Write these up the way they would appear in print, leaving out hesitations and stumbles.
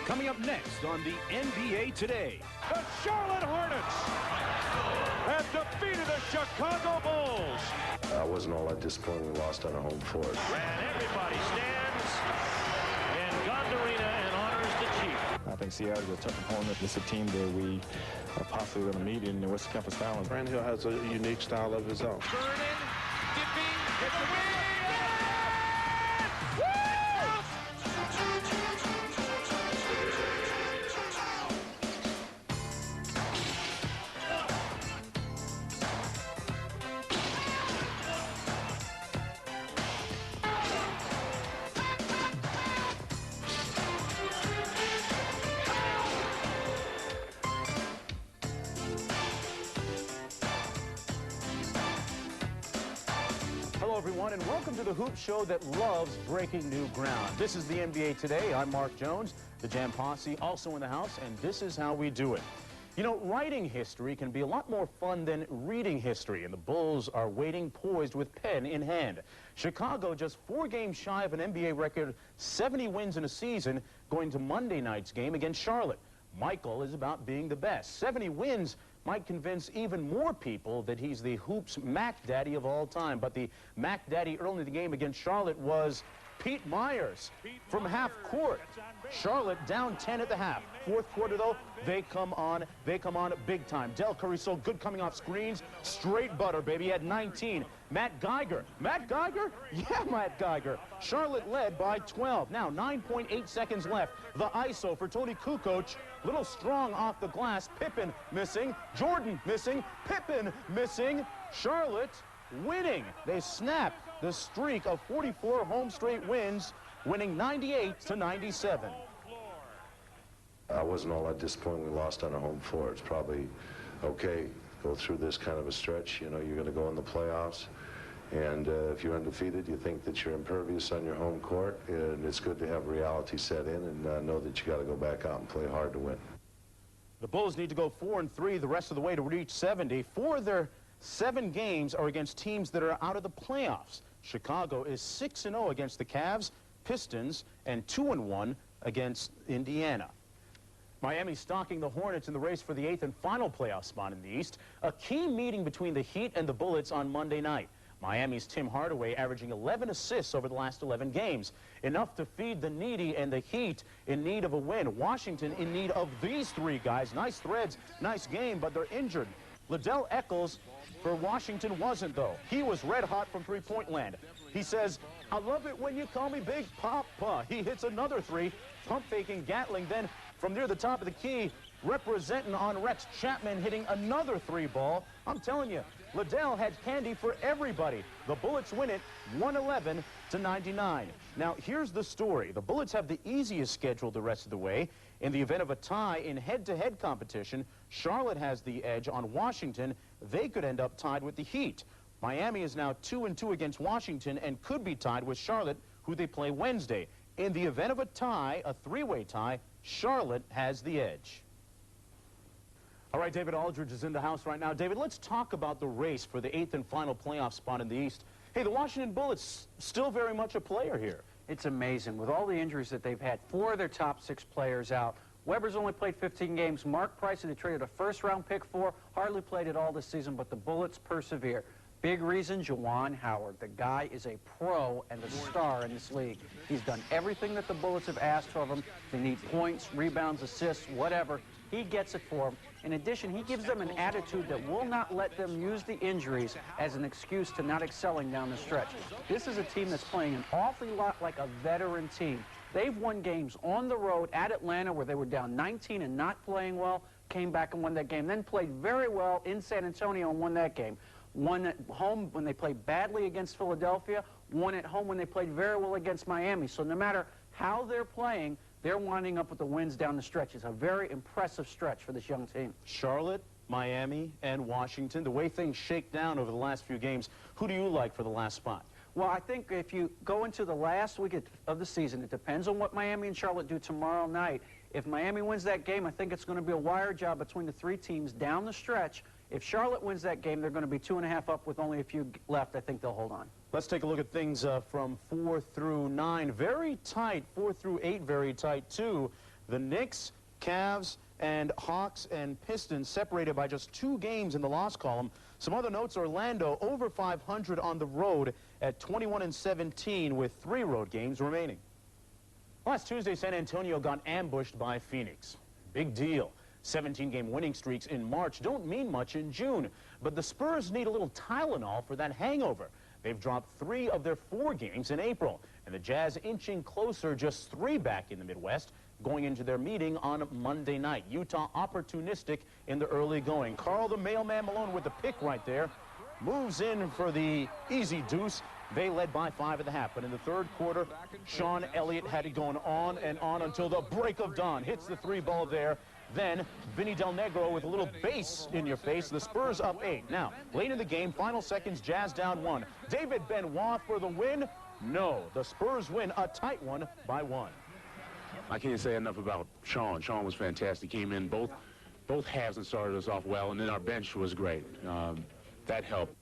Coming up next on the NBA Today. The Charlotte Hornets have defeated the Chicago Bulls. I wasn't all that disappointed we lost on a home floor. And everybody stands in Gond Arena and honors the Chief. I think Seattle is a tough opponent. It's a team that we are possibly going to meet in the Western Conference Finals. Grant Hill has a unique style of his own. Vernon, dipping, hit the win! Hello, everyone, and welcome to the Hoop Show that loves breaking new ground. This is the NBA Today. I'm Mark Jones, the Jam Posse, also in the house, and this is how we do it. You know, writing history can be a lot more fun than reading history, and the Bulls are waiting poised with pen in hand. Chicago just 4 games shy of an NBA record, 70 wins in a season, going to Monday night's game against Charlotte. Michael is about being the best. 70 wins might convince even more people that he's the Hoops Mac Daddy of all time. But the Mac Daddy early in the game against Charlotte was Pete Myers from half court. Charlotte down 10 at the half. Fourth quarter, though, they come on big time. Del Curry so good coming off screens. Straight butter, baby. He had 19. Matt Geiger. Matt Geiger? Yeah, Matt Geiger. Charlotte led by 12. Now, 9.8 seconds left. The ISO for Tony Kukoc. Little strong off the glass. Pippen missing. Jordan missing. Pippen missing. Charlotte winning. They snap the streak of 44 home straight wins, winning 98-97. I wasn't all that disappointed we lost on a home floor. It's probably okay, go through this kind of a stretch. You know, you're going to go in the playoffs, and if you're undefeated, you think that you're impervious on your home court, and it's good to have reality set in and know that you got to go back out and play hard to win. The Bulls need to go 4-3 the rest of the way to reach 70. 4 of their 7 games are against teams that are out of the playoffs. Chicago is 6-0 against the Cavs, Pistons, and 2-1 against Indiana. Miami stalking the Hornets in the race for the 8th and final playoff spot in the East. A key meeting between the Heat and the Bullets on Monday night. Miami's Tim Hardaway averaging 11 assists over the last 11 games. Enough to feed the needy, and the Heat in need of a win. Washington in need of these 3 guys. Nice threads, nice game, but they're injured. Liddell Eccles for Washington wasn't, though. He was red hot from three-point land. He says, "I love it when you call me Big Papa." He hits another 3, pump-faking Gatling. Then from near the top of the key, representing on Rex Chapman, hitting another 3 ball. I'm telling you, Liddell had candy for everybody. The Bullets win it 111-99. Now, here's the story. The Bullets have the easiest schedule the rest of the way. In the event of a tie in head-to-head competition, Charlotte has the edge on Washington. They could end up tied with the Heat. Miami is now 2-2 against Washington and could be tied with Charlotte, who they play Wednesday. In the event of a tie, a 3-way tie, Charlotte has the edge. All right, David Aldridge is in the house right now. David, let's talk about the race for the 8th and final playoff spot in the East. Hey, the Washington Bullets still very much a player here. It's amazing. With all the injuries that they've had, 4 of their top 6 players out. Weber's only played 15 games. Mark Price, who they traded a first-round pick for, hardly played at all this season, but the Bullets persevere. Big reason, Juwan Howard. The guy is a pro and a star in this league. He's done everything that the Bullets have asked of him. They need points, rebounds, assists, whatever. He gets it for them. In addition, he gives them an attitude that will not let them use the injuries as an excuse to not excelling down the stretch. This is a team that's playing an awfully lot like a veteran team. They've won games on the road at Atlanta where they were down 19 and not playing well, came back and won that game, then played very well in San Antonio and won that game. Won at home when they played badly against Philadelphia, won at home when they played very well against Miami. So no matter how they're playing, they're winding up with the wins down the stretch. It's a very impressive stretch for this young team. Charlotte, Miami, and Washington, the way things shake down over the last few games, who do you like for the last spot? Well, I think if you go into the last week of the season, it depends on what Miami and Charlotte do tomorrow night. If Miami wins that game, I think it's going to be a wire job between the 3 teams down the stretch. If Charlotte wins that game, they're going to be 2.5 up with only a few left. I think they'll hold on. Let's take a look at things from 4 through 9. Very tight. 4 through 8, very tight, too. The Knicks, Cavs, and Hawks and Pistons separated by just 2 games in the loss column. Some other notes: Orlando over 500 on the road at 21-17 with 3 road games remaining. Last Tuesday, San Antonio got ambushed by Phoenix. Big deal. 17-game winning streaks in March don't mean much in June, but the Spurs need a little Tylenol for that hangover. They've dropped 3 of their 4 games in April, and the Jazz inching closer, just 3 back in the Midwest, going into their meeting on Monday night. Utah opportunistic in the early going. Carl the Mailman Malone with the pick right there. Moves in for the easy deuce. They led by 5 at the half, but in the third quarter, Sean Elliott had it going on and on until the break of dawn. Hits the 3 ball there. Then Vinny Del Negro with a little bass in your face. The Spurs up 8. Now, late in the game, final seconds, Jazz down 1. David Benoit for the win? No. The Spurs win a tight one by 1. I can't say enough about Sean. Sean was fantastic. Came in both halves and started us off well, and then our bench was great. That helped.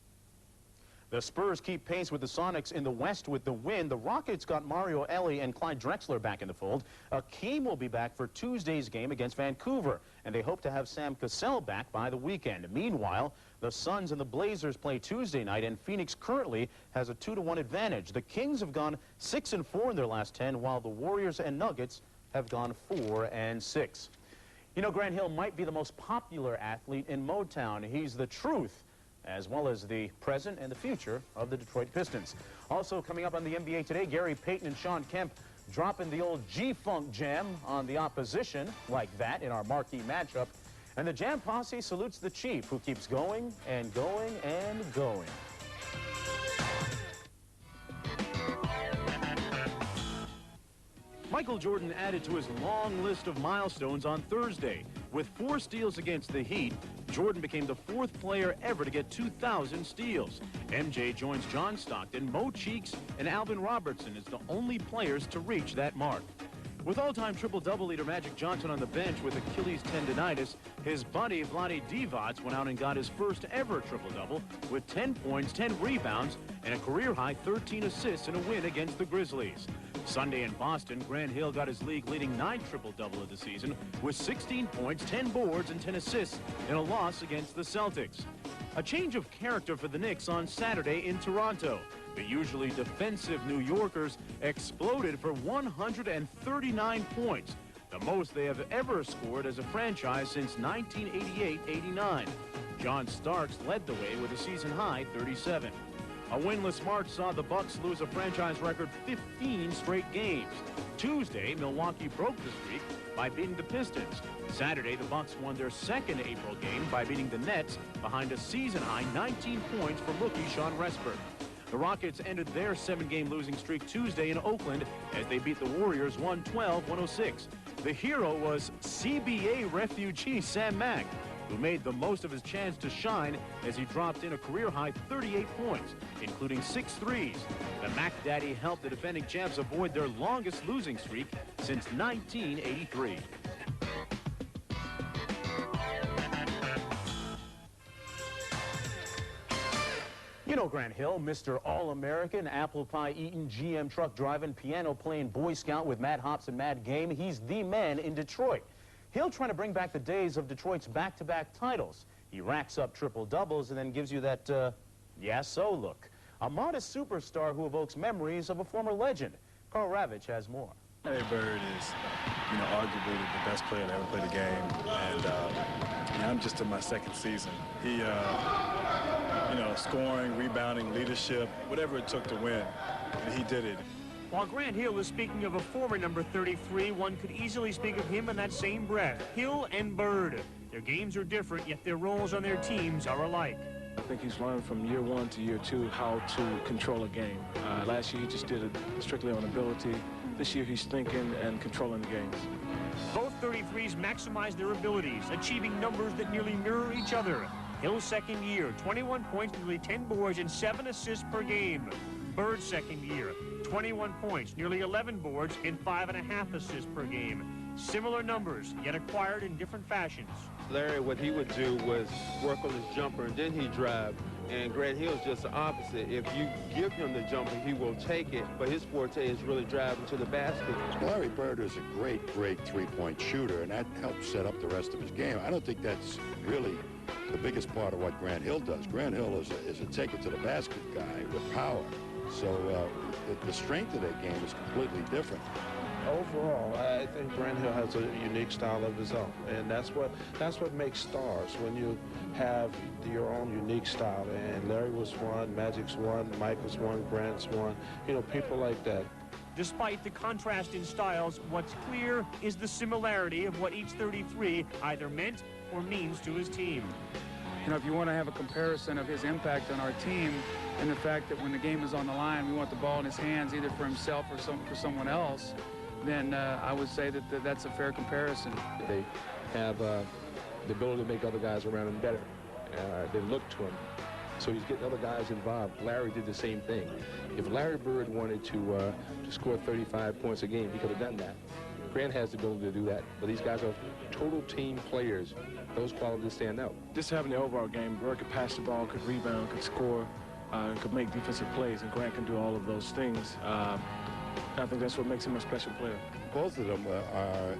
The Spurs keep pace with the Sonics in the West with the win. The Rockets got Mario Elie and Clyde Drexler back in the fold. Akeem will be back for Tuesday's game against Vancouver, and they hope to have Sam Cassell back by the weekend. Meanwhile, the Suns and the Blazers play Tuesday night, and Phoenix currently has a 2-1 advantage. The Kings have gone 6-4 in their last 10, while the Warriors and Nuggets have gone 4-6. You know, Grant Hill might be the most popular athlete in Motown. He's the truth, as well as the present and the future of the Detroit Pistons. Also coming up on the NBA today, Gary Payton and Shawn Kemp dropping the old G-Funk jam on the opposition like that in our marquee matchup. And the Jam Posse salutes the Chief, who keeps going and going and going. Michael Jordan added to his long list of milestones on Thursday. With 4 steals against the Heat, Jordan became the 4th player ever to get 2,000 steals. MJ joins John Stockton, Mo Cheeks, and Alvin Robertson as the only players to reach that mark. With all-time triple-double leader Magic Johnson on the bench with Achilles tendonitis, his buddy Vlade Divac went out and got his first ever triple-double with 10 points, 10 rebounds, and a career-high 13 assists in a win against the Grizzlies. Sunday in Boston, Grant Hill got his league-leading 9th triple-double of the season with 16 points, 10 boards, and 10 assists in a loss against the Celtics. A change of character for the Knicks on Saturday in Toronto. The usually defensive New Yorkers exploded for 139 points, the most they have ever scored as a franchise since 1988-89. John Starks led the way with a season-high 37. A winless March saw the Bucks lose a franchise record 15 straight games. Tuesday, Milwaukee broke the streak by beating the Pistons. Saturday, the Bucks won their 2nd April game by beating the Nets behind a season-high 19 points from rookie Sean Rexford. The Rockets ended their 7-game losing streak Tuesday in Oakland as they beat the Warriors 112-106. The hero was CBA refugee Sam Mack, who made the most of his chance to shine as he dropped in a career-high 38 points, including 6 threes. The Mac Daddy helped the defending champs avoid their longest losing streak since 1983. You know Grant Hill, Mr. All-American, apple pie eating, GM truck driving, piano playing Boy Scout with Mad Hops and Mad Game. He's the man in Detroit. Hill trying to bring back the days of Detroit's back-to-back titles. He racks up triple-doubles and then gives you that, yeah-so look. A modest superstar who evokes memories of a former legend. Carl Ravitch has more. Larry Bird is, arguably the best player to ever play the game, and I'm just in my 2nd season. He, scoring, rebounding, leadership, whatever it took to win, and he did it. While Grant Hill is speaking of a former number 33, one could easily speak of him in that same breath. Hill and Bird. Their games are different, yet their roles on their teams are alike. I think he's learned from year 1 to year 2 how to control a game. Last year he just did it strictly on ability. This year he's thinking and controlling the games. Both 33s maximize their abilities, achieving numbers that nearly mirror each other. Hill's 2nd year, 21 points, nearly 10 boards, and 7 assists per game. Bird's 2nd year, 21 points, nearly 11 boards, and 5.5 assists per game. Similar numbers, yet acquired in different fashions. Larry, what he would do was work on his jumper, and then he'd drive. And Grant Hill's just the opposite. If you give him the jumper, he will take it, but his forte is really driving to the basket. Larry Bird is a great three-point shooter, and that helps set up the rest of his game. I don't think that's really the biggest part of what Grant Hill does. Grant Hill is a take-it-to-the-basket guy with power. So the strength of that game is completely different. Overall, I think Grant Hill has a unique style of his own, and that's what makes stars, when you have your own unique style. And Larry was one, Magic's one, Mike was one, Grant's one, you know, people like that. Despite the contrast in styles, what's clear is the similarity of what each 33 either meant or means to his team. You know, if you want to have a comparison of his impact on our team and the fact that when the game is on the line, we want the ball in his hands either for himself or for someone else, then I would say that that's a fair comparison. They have the ability to make other guys around him better. They look to him. So he's getting other guys involved. Larry did the same thing. If Larry Bird wanted to score 35 points a game, he could have done that. Grant has the ability to do that. But these guys are total team players. Those qualities stand out. Just having the overall game, Bird could pass the ball, could rebound, could score, could make defensive plays, and Grant can do all of those things. I think that's what makes him a special player. Both of them are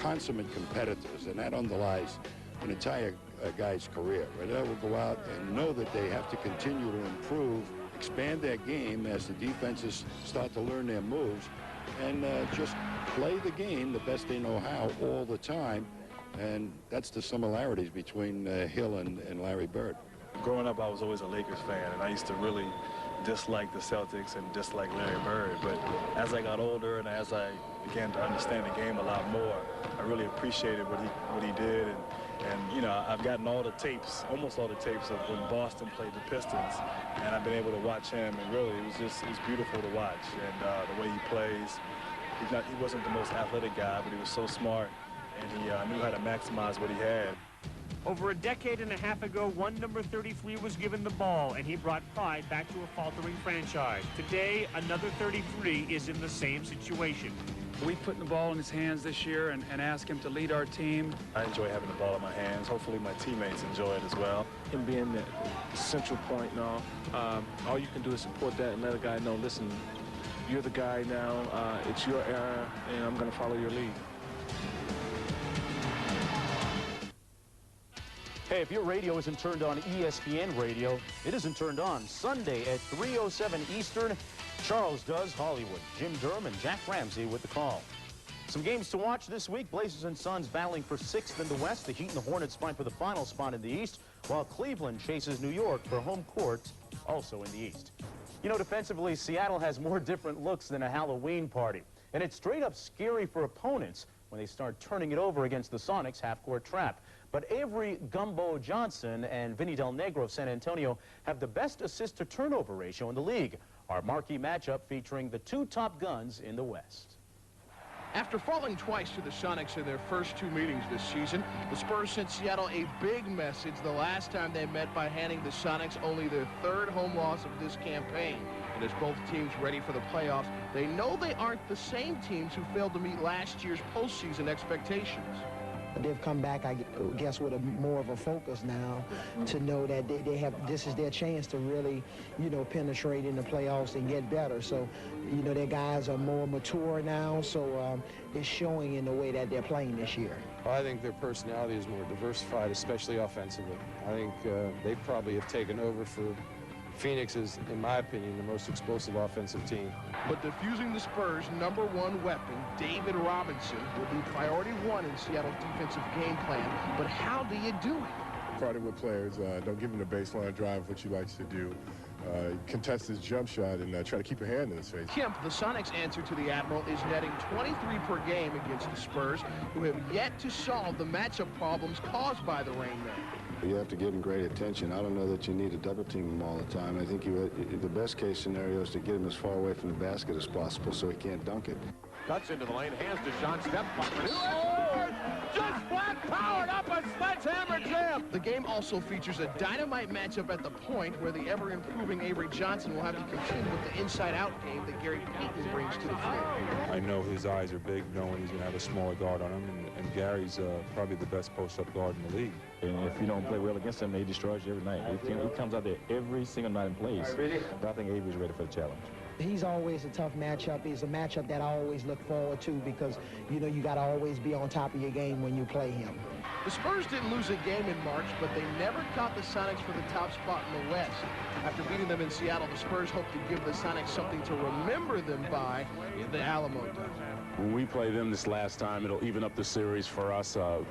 consummate competitors, and that underlies an entire guy's career. They will go out and know that they have to continue to improve, expand their game as the defenses start to learn their moves, and just play the game the best they know how all the time. And that's the similarities between Hill and Larry Bird. Growing up, I was always a Lakers fan, and I used to really dislike the Celtics and dislike Larry Bird. But as I got older and as I began to understand the game a lot more, I really appreciated what he did. And you know, I've gotten all the tapes, almost all the tapes of when Boston played the Pistons, and I've been able to watch him, and really it was beautiful to watch. And the way he plays, he wasn't the most athletic guy, but he was so smart, and he knew how to maximize what he had. Over a decade and a half ago, one number 33 was given the ball, and he brought pride back to a faltering franchise. Today, another 33 is in the same situation. We put the ball in his hands this year and ask him to lead our team. I enjoy having the ball in my hands. Hopefully my teammates enjoy it as well. Him being the central point now, all you can do is support that and let a guy know, listen, you're the guy now, it's your era, and I'm going to follow your lead. Hey, if your radio isn't turned on ESPN radio, it isn't turned on. Sunday at 3:07 Eastern, Charles does Hollywood. Jim Durham and Jack Ramsey with the call. Some games to watch this week. Blazers and Suns battling for 6th in the West. The Heat and the Hornets fight for the final spot in the East, while Cleveland chases New York for home court, also in the East. You know, defensively, Seattle has more different looks than a Halloween party. And it's straight up scary for opponents when they start turning it over against the Sonics' half-court trap. But Avery Gumbo Johnson and Vinny Del Negro of San Antonio have the best assist-to-turnover ratio in the league. Our marquee matchup featuring the two top guns in the West. After falling twice to the Sonics in their first two meetings this season, the Spurs sent Seattle a big message the last time they met by handing the Sonics only their third home loss of this campaign. And as both teams ready for the playoffs, they know they aren't the same teams who failed to meet last year's postseason expectations. They've come back, I guess, with more of a focus now to know that this is their chance to really, penetrate in the playoffs and get better. So, their guys are more mature now, so it's showing in the way that they're playing this year. I think their personality is more diversified, especially offensively. I think they probably have taken over for Phoenix is, in my opinion, the most explosive offensive team. But defusing the Spurs' #1 weapon, David Robinson, will be priority one in Seattle's defensive game plan. But how do you do it? Crowded with players, don't give him the baseline drive, what you like to do. Contest his jump shot and try to keep your hand in his face. Kemp, the Sonics' answer to the Admiral, is netting 23 per game against the Spurs, who have yet to solve the matchup problems caused by the Rain Man. You have to give him great attention. I don't know that you need to double team him all the time. I think the best case scenario is to get him as far away from the basket as possible so he can't dunk it. Cuts into the lane, hands to Sean, step back. Just flat powered up a sledgehammer jam. The game also features a dynamite matchup at the point where the ever-improving Avery Johnson will have to contend with the inside-out game that Gary Payton brings to the floor. I know his eyes are big, knowing he's going to have a smaller guard on him, and Gary's probably the best post-up guard in the league. And if you don't play well against him, he destroys you every night. He comes out there every single night and plays. But I think Avery's ready for the challenge. He's always a tough matchup. He's a matchup that I always look forward to because, you know, you got to always be on top of your game when you play him. The Spurs didn't lose a game in March, but they never caught the Sonics for the top spot in the West. After beating them in Seattle, the Spurs hope to give the Sonics something to remember them by in the Alamo Dome. When we play them this last time, it'll even up the series for us. You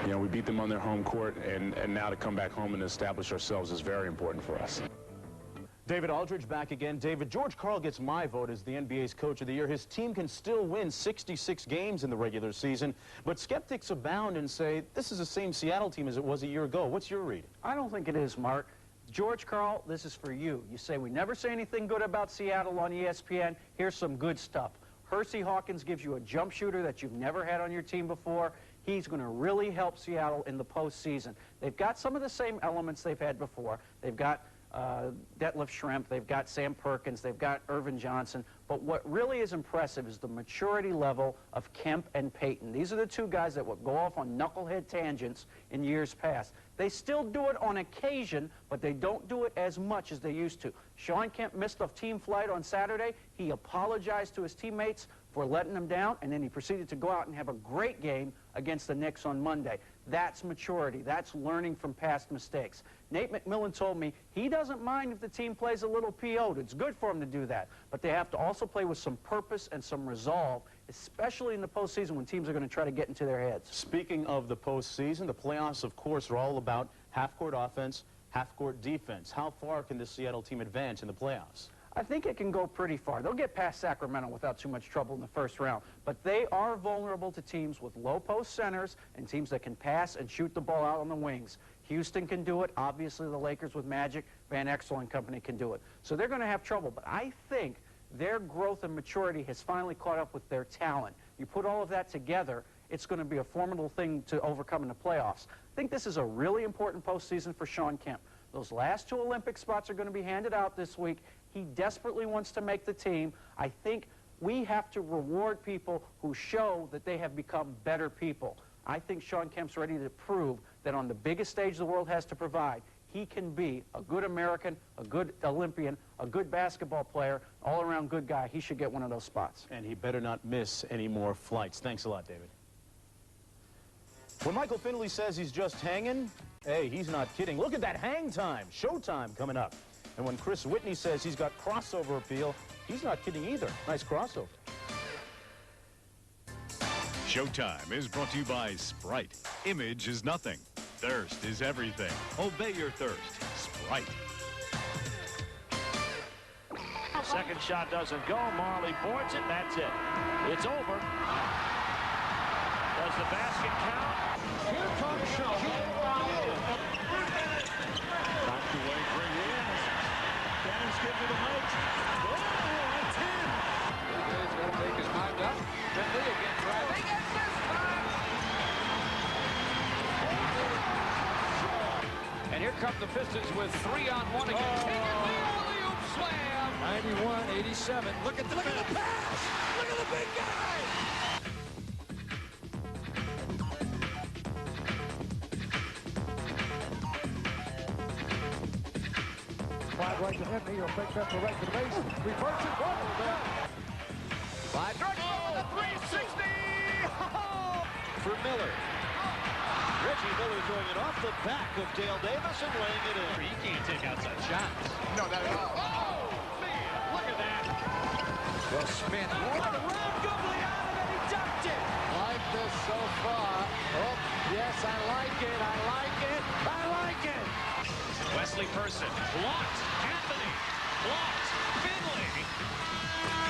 know, we beat them on their home court, and now to come back home and establish ourselves is very important for us. David Aldridge back again. David, George Karl gets my vote as the NBA's Coach of the Year. His team can still win 66 games in the regular season, but skeptics abound and say this is the same Seattle team as it was a year ago. What's your reading? I don't think it is, Mark. George Karl, this is for you. You say we never say anything good about Seattle on ESPN. Here's some good stuff. Hersey Hawkins gives you a jump shooter that you've never had on your team before. He's going to really help Seattle in the postseason. They've got some of the same elements they've had before. They've got Detlef Schrempf, they've got Sam Perkins, they've got Irvin Johnson, but what really is impressive is the maturity level of Kemp and Payton. These are the two guys that would go off on knucklehead tangents in years past. They still do it on occasion, but they don't do it as much as they used to. Shawn Kemp missed a team flight on Saturday. He apologized to his teammates for letting them down, and then he proceeded to go out and have a great game against the Knicks on Monday. That's maturity. That's learning from past mistakes. Nate McMillan told me he doesn't mind if the team plays a little PO'd. It's good for them to do that. But they have to also play with some purpose and some resolve, especially in the postseason when teams are going to try to get into their heads. Speaking of the postseason, the playoffs, of course, are all about half-court offense, half-court defense. How far can this Seattle team advance in the playoffs? I think it can go pretty far. They'll get past Sacramento without too much trouble in the first round, but they are vulnerable to teams with low-post centers and teams that can pass and shoot the ball out on the wings. Houston can do it. Obviously, the Lakers with Magic, Van Exel and company can do it. So they're going to have trouble, but I think their growth and maturity has finally caught up with their talent. You put all of that together, it's going to be a formidable thing to overcome in the playoffs. I think this is a really important postseason for Shawn Kemp. Those last two Olympic spots are going to be handed out this week. He desperately wants to make the team. I think we have to reward people who show that they have become better people. I think Shawn Kemp's ready to prove that on the biggest stage the world has to provide, he can be a good American, a good Olympian, a good basketball player, all-around good guy. He should get one of those spots. And he better not miss any more flights. Thanks a lot, David. When Michael Finley says he's just hanging, hey, he's not kidding. Look at that hang time, showtime coming up. And when Chris Whitney says he's got crossover appeal, he's not kidding either. Nice crossover. Showtime is brought to you by Sprite. Image is nothing. Thirst is everything. Obey your thirst. Sprite. Second shot doesn't go. Marley boards it. That's it. It's over. Does the basket count? Here comes Shaquille O'Neal. Knocked away for Williams. Dennis gives it to Mike. Oh, a 10. He's got to make his mind up. Finley again driving. And this time. And here come the Pistons with 3-on-1 again. King and the alley-oop slam. 91-87. Look at the pass. Look at the big guy. Right to Henry, he'll take that to right to the base. Reverse it. By Jordan, the 360 for Miller. Reggie Miller throwing it off the back of Dale Davis and laying it in. You can't take outside shots. No, not at all. Oh, man, look at that. Well, Smith. Right around Guglielmo, and he dunked it. Like this so far. Oh, yes, I like it. I like it. I like it. Wesley Person blocked. Anthony blocked. Finley.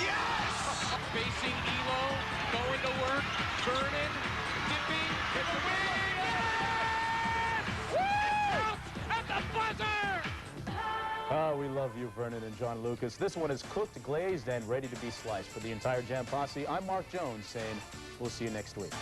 Yes! Facing Elo, going to work. Vernon dipping. Hit the wing. Yes! Woo! At the buzzer! Oh, we love you, Vernon and John Lucas. This one is cooked, glazed, and ready to be sliced. For the entire Jam Posse, I'm Mark Jones saying we'll see you next week.